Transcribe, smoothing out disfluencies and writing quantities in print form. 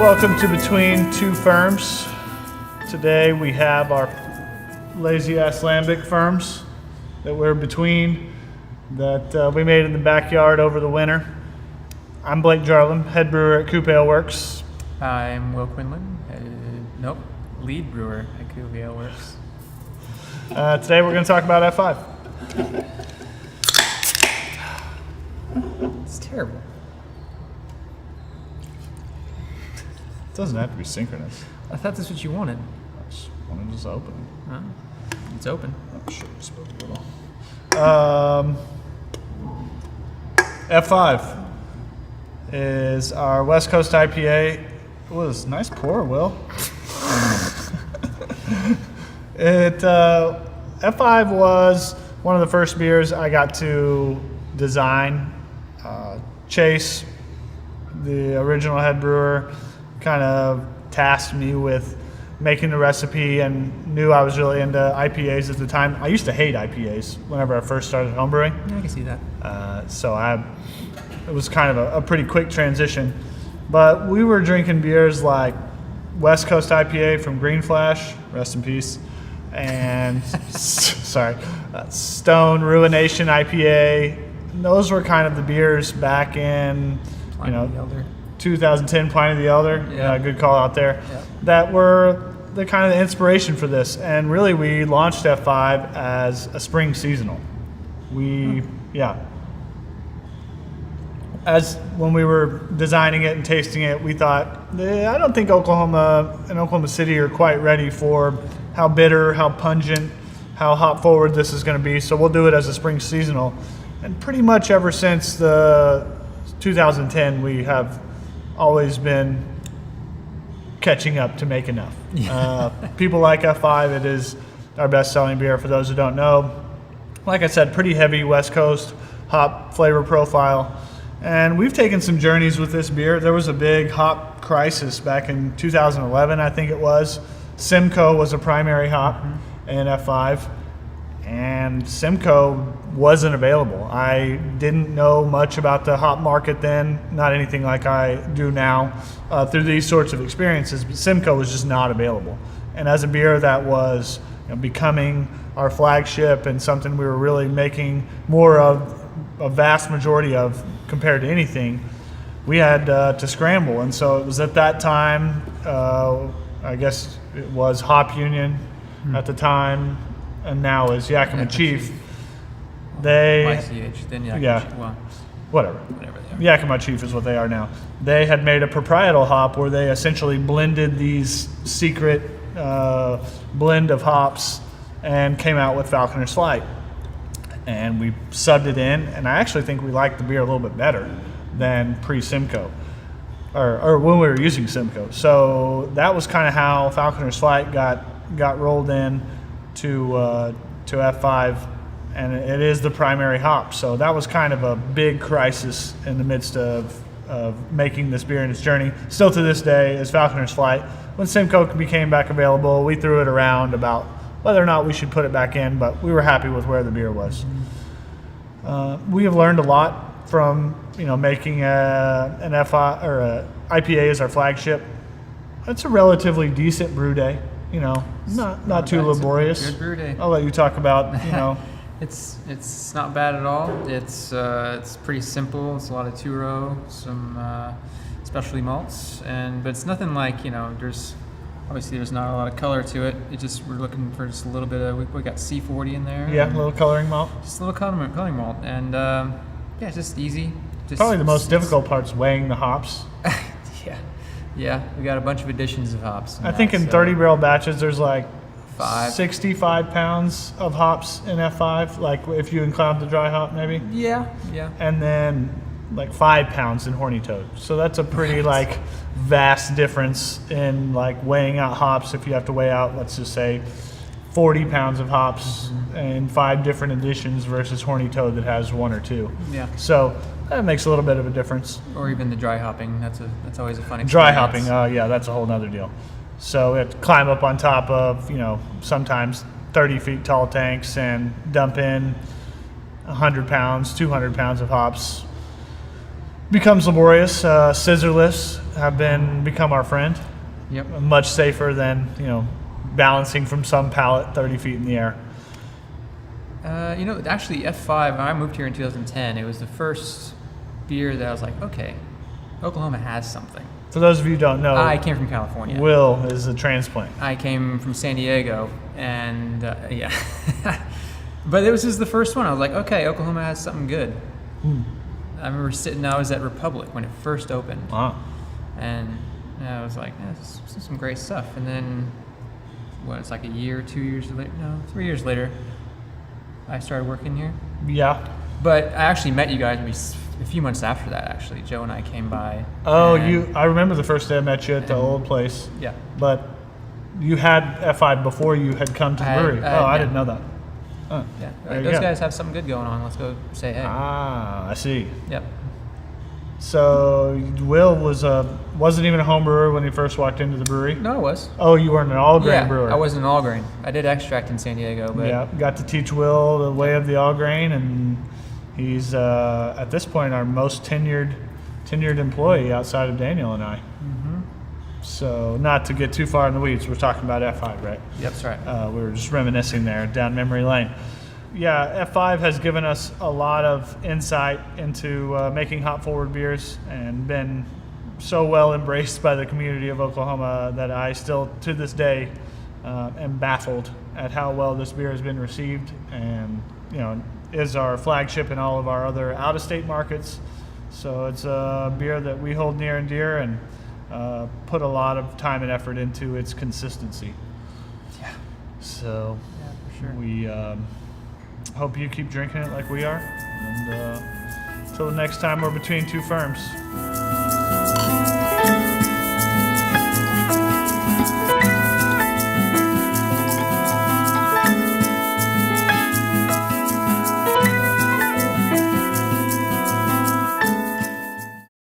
Welcome to Between Two Ferms. Today we have our lazy ass lambic ferms that we're between that we made in the backyard over the winter. I'm Blake Jarolim, head brewer at COOP Ale Works. I'm Will Quinlin, lead brewer at COOP Ale Works. Today we're going to talk about F5. It's terrible. It doesn't have to be synchronous. I thought that's what you wanted. I just wanted to just open. Huh? It's open. Oh shit, I spilled a little. F5 is our West Coast IPA. It was a nice pour, Will. F5 was one of the first beers I got to design. Chase, the original head brewer, kind of tasked me with making the recipe and knew I was really into IPAs at the time. I used to hate IPAs whenever I first started homebrewing. Yeah, I can see that. It was kind of a pretty quick transition. But we were drinking beers like West Coast IPA from Green Flash, rest in peace, and Stone Ruination IPA. Those were kind of the beers back in, 2010, Pliny the Elder. Yeah. Good call out there. Yeah. That were the kind of the inspiration for this. And really, we launched F5 as a spring seasonal. As when we were designing it and tasting it, we thought, I don't think Oklahoma and Oklahoma City are quite ready for how bitter, how pungent, how hop forward this is going to be. So we'll do it as a spring seasonal. And pretty much ever since the 2010, we have always been catching up to make enough. People like F5. It is our best-selling beer. For those who don't know, like I said, pretty heavy West Coast hop flavor profile. And we've taken some journeys with this beer. There was a big hop crisis back in 2011, I think it was. Simcoe was a primary hop in F5, and Simcoe wasn't available. I didn't know much about the hop market then, not anything like I do now through these sorts of experiences, but Simcoe was just not available. And as a beer that was becoming our flagship and something we were really making more of a vast majority of compared to anything, we had to scramble. And so it was at that time, I guess it was Hop Union at the time, and now is Yakima Chief. YCH, then Yakima. Well, whatever they are. Yakima Chief is what they are now. They had made a proprietal hop where they essentially blended these secret blend of hops and came out with Falconer's Flight. And we subbed it in, and I actually think we liked the beer a little bit better than pre-Simcoe, or when we were using Simcoe. So that was kind of how Falconer's Flight got rolled in to F5, and it is the primary hop. So that was kind of a big crisis in the midst of making this beer in its journey. Still to this day is Falconer's Flight. When Simcoe became back available, we threw it around about whether or not we should put it back in, but we were happy with where the beer was. We have learned a lot from making an FI or a IPA as our flagship. It's a relatively decent brew day. Not too laborious. Good brew day. I'll let you talk about It's not bad at all. It's pretty simple. It's a lot of two-row, some specialty malts, but it's nothing like there's not a lot of color to it. We're looking for just a little bit of. We got C40 in there. Yeah, a little coloring malt. Just a little coloring malt, and it's just easy. Probably the most difficult part's weighing the hops. Yeah, we got a bunch of additions of hops. I think in 30 barrel batches, there's like 65 pounds of hops in F5, like if you include the dry hop, maybe. Yeah. And then like 5 pounds in Horny Toad. So that's a pretty vast difference in weighing out hops. If you have to weigh out, let's just say, 40 pounds of hops in 5 different editions versus Horny Toad that has 1 or 2. Yeah. So that makes a little bit of a difference. Or even the dry hopping. That's always a fun experience. Dry hopping, that's a whole nother deal. So we have to climb up on top of, sometimes 30 feet tall tanks and dump in 100 pounds, 200 pounds of hops becomes laborious. Scissor lifts have become our friend. Yep. Much safer than balancing from some pallet 30 feet in the air. Actually, F5. When I moved here in 2010, it was the first beer that I was like, okay, Oklahoma has something. For those of you who don't know, I came from California. Will is a transplant. I came from San Diego, and yeah. But this was the first one. I was like, okay, Oklahoma has something good. I remember I was at Republic when it first opened. Wow. And I was like, this is some great stuff. And then, it's like a year, 2 years later? No, 3 years later, I started working here. Yeah. But I actually met you guys maybe a few months after that, actually. Joe and I came by. Oh, I remember the first day I met you at the old place. Yeah. But you had F5 before you had come to the brewery. I didn't know that. Oh, yeah. there you Those go. guys have something good going on. Let's go say hey. Ah, I see. Yep. So Will wasn't even a home brewer when he first walked into the brewery? No, I was. Oh, you weren't an all-grain Yeah, brewer. I wasn't an all grain. I did extract in San Diego, but Yeah, got to teach Will the way of the all-grain, and he's, at this point, our most tenured employee outside of Daniel and I. Mm-hmm. So not to get too far in the weeds, we're talking about F5, right? Yep, that's right. We were just reminiscing there down memory lane. Yeah, F5 has given us a lot of insight into making hop-forward beers and been so well embraced by the community of Oklahoma that I still, to this day, am baffled at how well this beer has been received, and is our flagship in all of our other out-of-state markets. So it's a beer that we hold near and dear and put a lot of time and effort into its consistency. Yeah. So Yeah, for sure. we hope you keep drinking it like we are. And until the next time we're between two ferms.